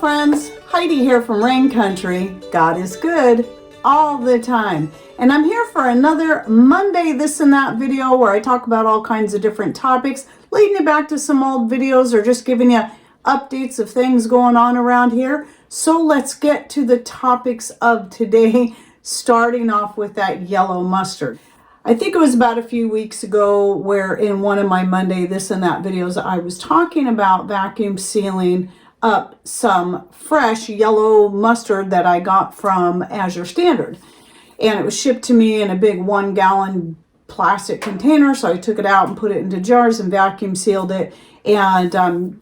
friends, Heidi here from Rain Country. God is good all the time. And I'm here for another Monday This and That video where I talk about all kinds of different topics, leading you back to some old videos or just giving you updates of things going on around here. So let's get to the topics of today, starting off with that yellow mustard. I think it was about a few weeks ago where in one of my Monday This and That videos, I was talking about vacuum sealing up some fresh yellow mustard that I got from Azure Standard. And it was shipped to me in a big 1-gallon plastic container. So I took it out and put it into jars and vacuum sealed it. And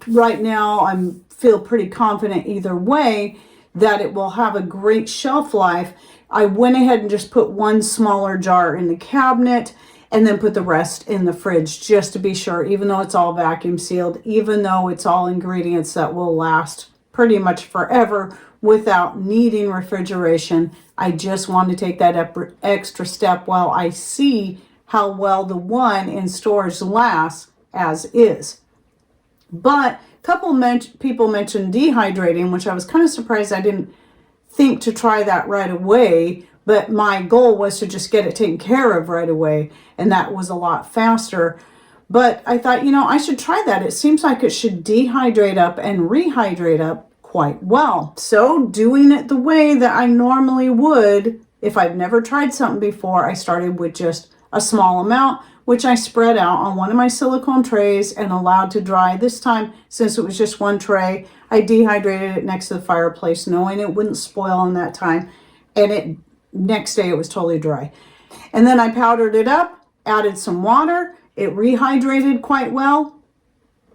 right now I feel pretty confident either way that it will have a great shelf life. I went ahead and just put one smaller jar in the cabinet and then put the rest in the fridge just to be sure, even though it's all vacuum sealed, even though it's all ingredients that will last pretty much forever without needing refrigeration. I just want to take that extra step while I see how well the one in storage lasts as is. But a couple people mentioned dehydrating, which I was kind of surprised I didn't think to try that right away, but my goal was to just get it taken care of right away, and that was a lot faster. But I thought, I should try that. It seems like it should dehydrate up and rehydrate up quite well. So doing it the way that I normally would, if I've never tried something before, I started with just a small amount, which I spread out on one of my silicone trays and allowed to dry. This time, since it was just one tray, I dehydrated it next to the fireplace, knowing it wouldn't spoil in that time. And next day it was totally dry. And then I powdered it up, added some water. It rehydrated quite well,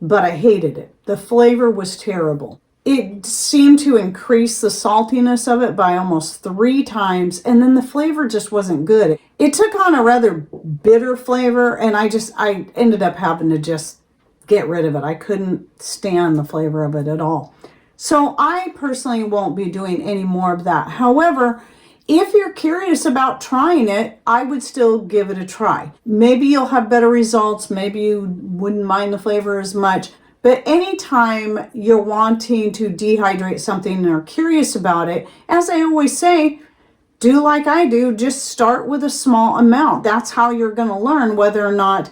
but I hated it. The flavor was terrible. It seemed to increase the saltiness of it by almost 3 times, and then the flavor just wasn't good. It took on a rather bitter flavor, and I ended up having to just get rid of it. I couldn't stand the flavor of it at all. So I personally won't be doing any more of that. However, if you're curious about trying it, I would still give it a try. Maybe you'll have better results. Maybe you wouldn't mind the flavor as much. But anytime you're wanting to dehydrate something and are curious about it, as I always say, do like I do. Just start with a small amount. That's how you're going to learn whether or not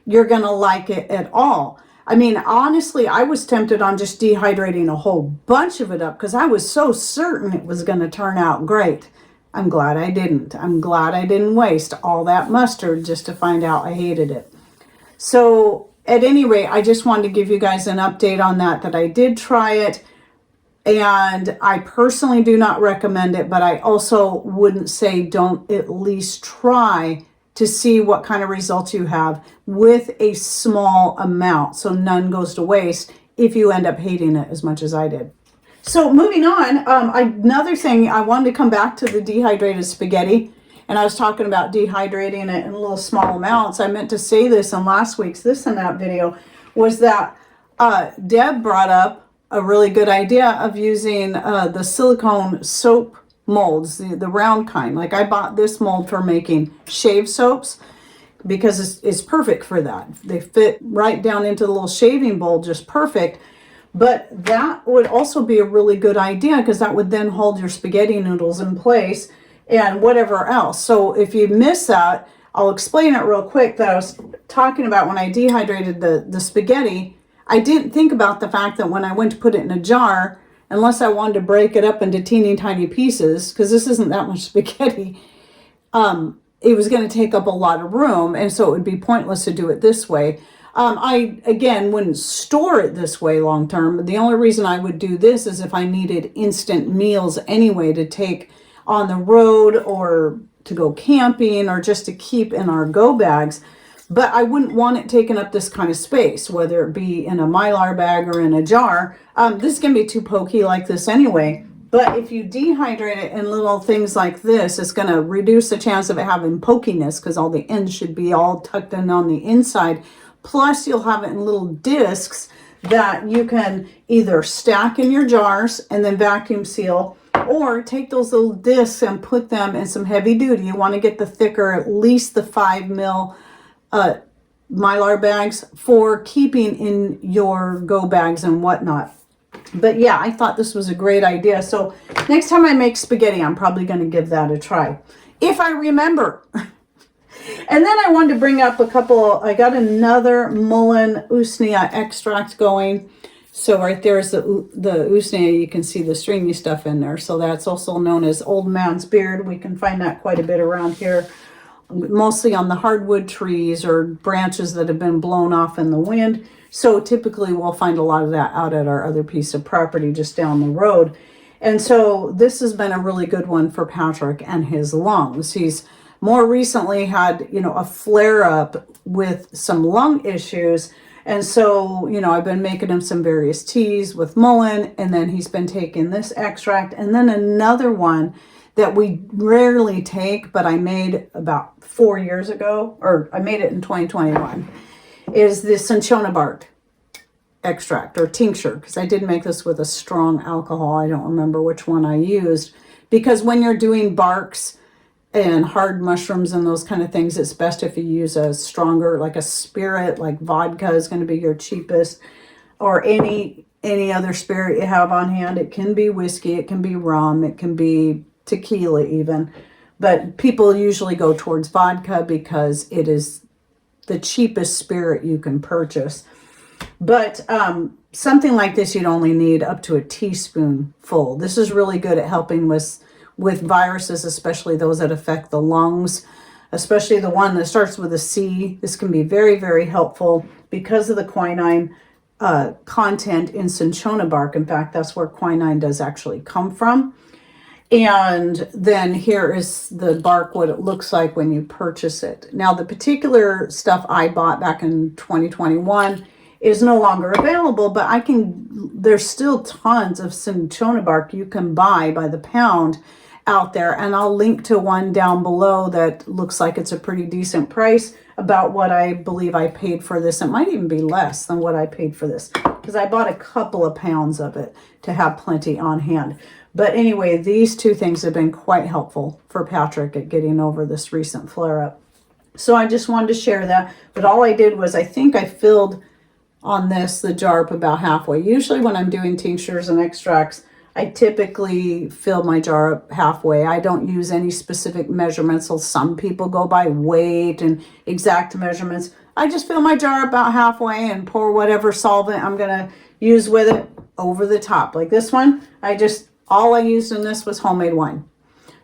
you're going to like it at all. I mean, honestly, I was tempted on just dehydrating a whole bunch of it up because I was so certain it was going to turn out great. I'm glad I didn't. I'm glad I didn't waste all that mustard just to find out I hated it. So at any rate, I just wanted to give you guys an update on that I did try it. And I personally do not recommend it, but I also wouldn't say don't at least try to see what kind of results you have with a small amount, so none goes to waste if you end up hating it as much as I did. So moving on, another thing, I wanted to come back to the dehydrated spaghetti, and I was talking about dehydrating it in little small amounts. I meant to say this in last week's This and That video, was that Deb brought up a really good idea of using the silicone soap molds, the round kind. Like I bought this mold for making shave soaps because it's perfect for that. They fit right down into the little shaving bowl just perfect. But that would also be a really good idea because that would then hold your spaghetti noodles in place and whatever else. So if you miss that, I'll explain it real quick that I was talking about when I dehydrated the spaghetti. I didn't think about the fact that when I went to put it in a jar, unless I wanted to break it up into teeny tiny pieces, because this isn't that much spaghetti, it was going to take up a lot of room, and so it would be pointless to do it this way. I, again, wouldn't store it this way long term. The only reason I would do this is if I needed instant meals anyway to take on the road or to go camping or just to keep in our go bags. But I wouldn't want it taking up this kind of space, whether it be in a Mylar bag or in a jar. This can be too pokey like this anyway. But if you dehydrate it in little things like this, it's going to reduce the chance of it having pokiness because all the ends should be all tucked in on the inside. Plus, you'll have it in little discs that you can either stack in your jars and then vacuum seal, or take those little discs and put them in some heavy duty. You want to get the thicker, at least the 5 mil Mylar bags for keeping in your go bags and whatnot. But yeah, I thought this was a great idea. So next time I make spaghetti, I'm probably going to give that a try, if I remember. And then I wanted to bring up a couple. I got another mullein usnea extract going. So right there is the usnea. You can see the stringy stuff in there. So that's also known as old man's beard. We can find that quite a bit around here, mostly on the hardwood trees or branches that have been blown off in the wind. So typically we'll find a lot of that out at our other piece of property just down the road. And so this has been a really good one for Patrick and his lungs. He's more recently had, a flare up with some lung issues. And so, I've been making him some various teas with mullein, and then he's been taking this extract. And then another one that we rarely take, but I made about 4 years ago, or I made it in 2021, is the cinchona bark extract or tincture, because I did make this with a strong alcohol. I don't remember which one I used, because when you're doing barks and hard mushrooms and those kind of things, it's best if you use a stronger, like a spirit, like vodka is going to be your cheapest, or any other spirit you have on hand. It can be whiskey, it can be rum, it can be tequila even, but people usually go towards vodka because it is the cheapest spirit you can purchase. But something like this, you'd only need up to a teaspoonful. This is really good at helping with viruses, especially those that affect the lungs, especially the one that starts with a C. This can be very, very helpful because of the quinine content in cinchona bark. In fact, that's where quinine does actually come from. And then here is the bark, what it looks like when you purchase it. Now, the particular stuff I bought back in 2021 is no longer available, but there's still tons of cinchona bark you can buy by the pound out there. And I'll link to one down below that looks like it's a pretty decent price, about what I believe I paid for this. It might even be less than what I paid for this, because I bought a couple of pounds of it to have plenty on hand. But anyway, these two things have been quite helpful for Patrick at getting over this recent flare-up. So I just wanted to share that. But all I did was, I think I filled on this the jar up about halfway. Usually when I'm doing tinctures and extracts, I typically fill my jar up halfway. I don't use any specific measurements. So some people go by weight and exact measurements. I just fill my jar about halfway and pour whatever solvent I'm going to use with it over the top. Like this one, all I used in this was homemade wine.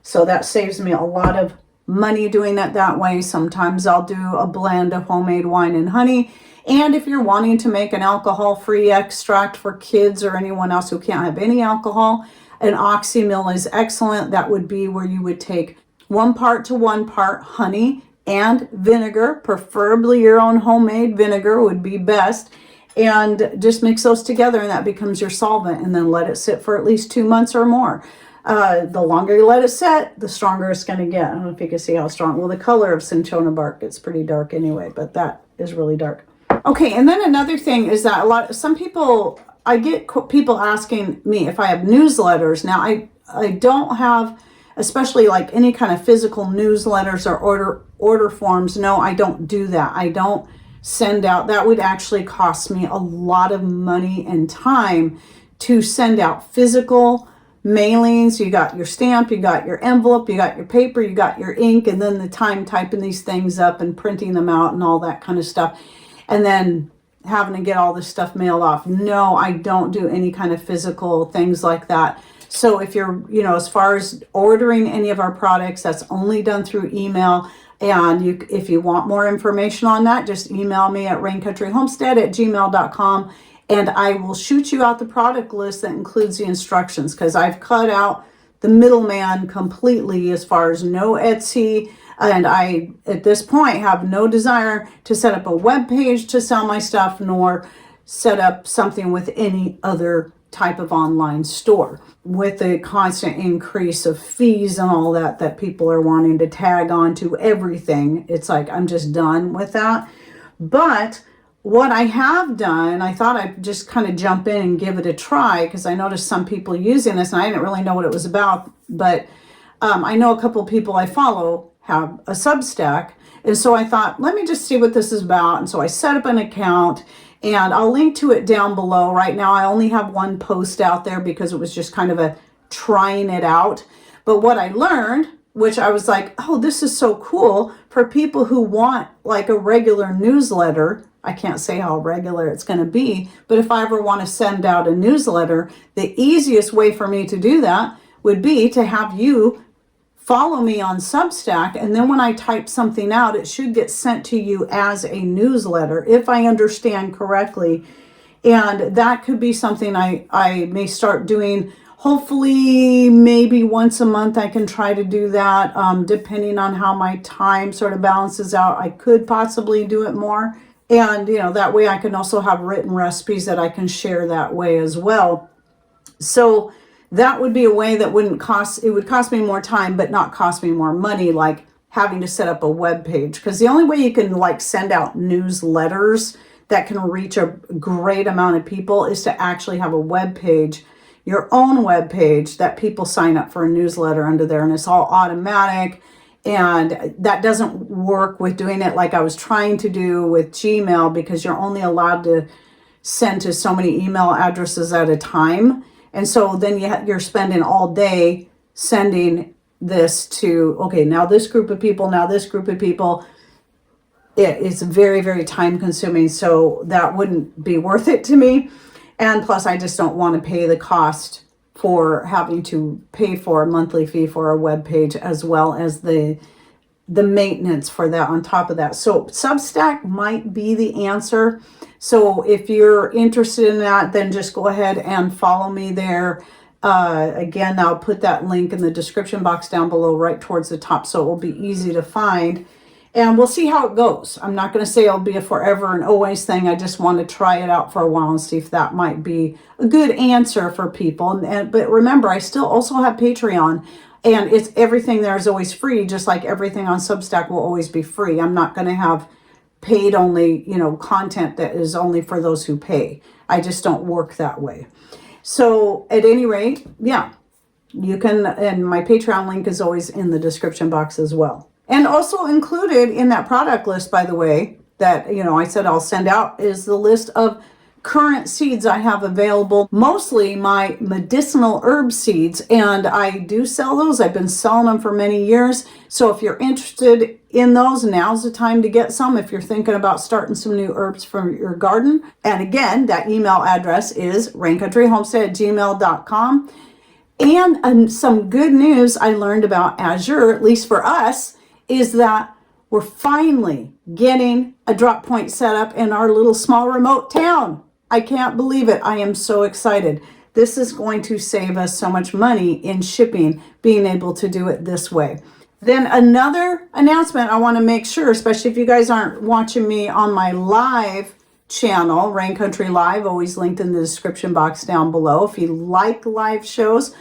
So that saves me a lot of money doing it that way. Sometimes I'll do a blend of homemade wine and honey. And if you're wanting to make an alcohol-free extract for kids or anyone else who can't have any alcohol, an oxymil is excellent. That would be where you would take 1 part to 1 part honey and vinegar, preferably your own homemade vinegar would be best, and just mix those together, and that becomes your solvent, and then let it sit for at least 2 months or more. The longer you let it sit, the stronger it's going to get. I don't know if you can see how strong. Well, the color of cinchona bark, it's pretty dark anyway, but that is really dark. Okay, and then another thing is that some people, I get people asking me if I have newsletters. Now, I don't have, especially like any kind of physical newsletters or order forms. No, I don't do that. I don't send out. That would actually cost me a lot of money and time to send out physical mailings. You got your stamp, you got your envelope, you got your paper, you got your ink, and then the time typing these things up and printing them out and all that kind of stuff, and then having to get all this stuff mailed off. No, I don't do any kind of physical things like that. So if you're, as far as ordering any of our products, that's only done through email. And if you want more information on that, just email me at raincountryhomestead@gmail.com, and I will shoot you out the product list that includes the instructions, because I've cut out the middleman completely as far as no Etsy. And I, at this point, have no desire to set up a web page to sell my stuff, nor set up something with any other type of online store. With the constant increase of fees and all that people are wanting to tag on to everything, it's like I'm just done with that. But what I have done, I thought I'd just kind of jump in and give it a try, because I noticed some people using this and I didn't really know what it was about. But I know a couple of people I follow have a Substack. And so I thought, let me just see what this is about. And so I set up an account, And I'll link to it down below. Right now, I only have one post out there because it was just kind of a trying it out. But what I learned, which I was like, oh, this is so cool for people who want like a regular newsletter. I can't say how regular it's going to be, but if I ever want to send out a newsletter, the easiest way for me to do that would be to have you follow me on Substack, and then when I type something out, it should get sent to you as a newsletter, if I understand correctly. And that could be something I may start doing. Hopefully, maybe once a month I can try to do that, depending on how my time sort of balances out. I could possibly do it more. And, that way I can also have written recipes that I can share that way as well. So that would be a way that would cost me more time, but not cost me more money, like having to set up a web page. Because the only way you can like send out newsletters that can reach a great amount of people is to actually have a web page, your own web page that people sign up for a newsletter under there, and it's all automatic. And that doesn't work with doing it like I was trying to do with Gmail, because you're only allowed to send to so many email addresses at a time. And so then you're spending all day sending this to, okay, now this group of people, now this group of people. It's very, very time consuming. So that wouldn't be worth it to me. And plus, I just don't want to pay the cost for having to pay for a monthly fee for a web page, as well as the maintenance for that on top of that. So Substack might be the answer. So if you're interested in that, then just go ahead and follow me there. Again, I'll put that link in the description box down below, right towards the top, so it will be easy to find. And we'll see how it goes. I'm not going to say it'll be a forever and always thing. I just want to try it out for a while and see if that might be a good answer for people. But remember, I still also have Patreon, and it's everything there is always free, just like everything on Substack will always be free. I'm not going to have paid only, content that is only for those who pay. I just don't work that way. So at any rate, yeah, you can, and my Patreon link is always in the description box as well. And also included in that product list, by the way, that, I said I'll send out, is the list of current seeds I have available, mostly my medicinal herb seeds. And I do sell those. I've been selling them for many years. So if you're interested in those, now's the time to get some if you're thinking about starting some new herbs from your garden. And again, that email address is raincountryhomestead@gmail.com. And some good news I learned about Azure, at least for us, is that we're finally getting a drop point set up in our little small remote town. I can't believe it. I am so excited. This is going to save us so much money in shipping, being able to do it this way. Then another announcement I want to make sure, especially if you guys aren't watching me on my live channel, Rain Country Live, always linked in the description box down below if you like live shows.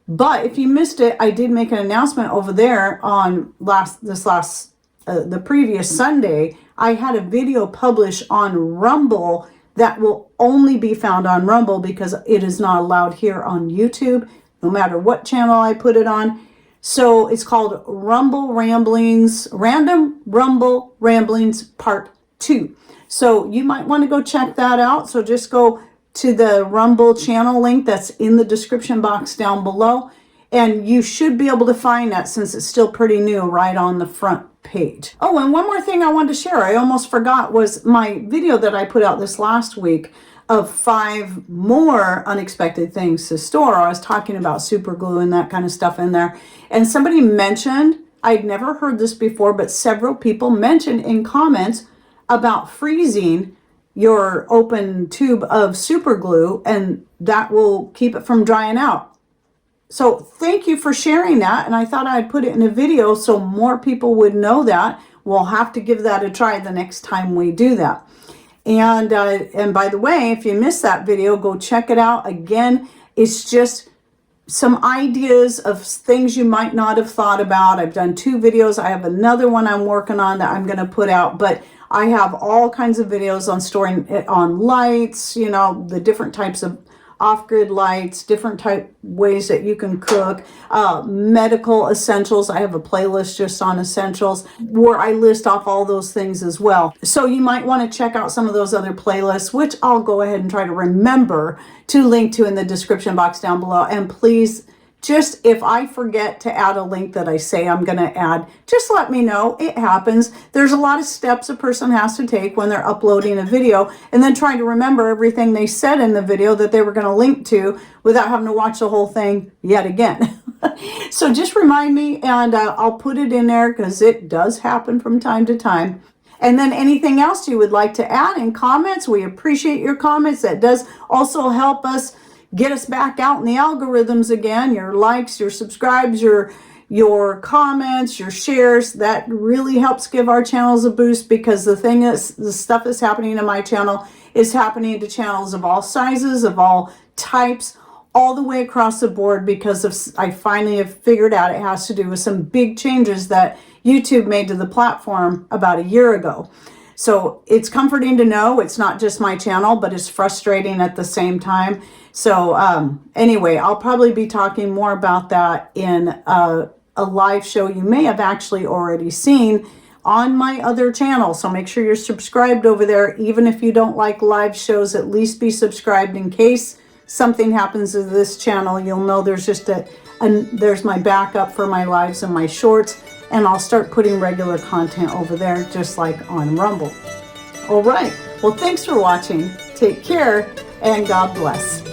But if you missed it, I did make an announcement over there on the previous Sunday. I had a video published on Rumble that will only be found on Rumble because it is not allowed here on YouTube, no matter what channel I put it on. So it's called Rumble Ramblings, Random Rumble Ramblings Part 2. So you might want to go check that out. So just go to the Rumble channel link that's in the description box down below, and you should be able to find that, since it's still pretty new, right on the front page. Oh, and one more thing I wanted to share, I almost forgot, was my video that I put out this last week of 5 more unexpected things to store. I was talking about super glue and that kind of stuff in there, and somebody mentioned, I'd never heard this before, but several people mentioned in comments about freezing your open tube of super glue, and that will keep it from drying out. So thank you for sharing that, and I thought I'd put it in a video so more people would know that. We'll have to give that a try the next time we do that. And by the way, if you missed that video, go check it out. Again, it's just some ideas of things you might not have thought about. I've done 2 videos. I have another one I'm working on that I'm going to put out, but I have all kinds of videos on storing it on lights, the different types of off-grid lights, different type ways that you can cook, medical essentials. I have a playlist just on essentials where I list off all those things as well. So you might want to check out some of those other playlists, which I'll go ahead and try to remember to link to in the description box down below. And please, just if I forget to add a link that I say I'm going to add, just let me know. It happens. There's a lot of steps a person has to take when they're uploading a video and then trying to remember everything they said in the video that they were going to link to without having to watch the whole thing yet again. So just remind me, and I'll put it in there because it does happen from time to time. And then anything else you would like to add in comments, we appreciate your comments. That does also help us get us back out in the algorithms again. Your likes, your subscribes, your comments, your shares, that really helps give our channels a boost, because the thing is, the stuff that's happening in my channel is happening to channels of all sizes, of all types, all the way across the board, because I finally have figured out it has to do with some big changes that YouTube made to the platform about a year ago. So it's comforting to know it's not just my channel, but it's frustrating at the same time. So anyway, I'll probably be talking more about that in a live show you may have actually already seen on my other channel. So make sure you're subscribed over there. Even if you don't like live shows, at least be subscribed in case something happens to this channel. You'll know there's just there's my backup for my lives and my shorts. And I'll start putting regular content over there, just like on Rumble. All right. Well, thanks for watching. Take care, and God bless.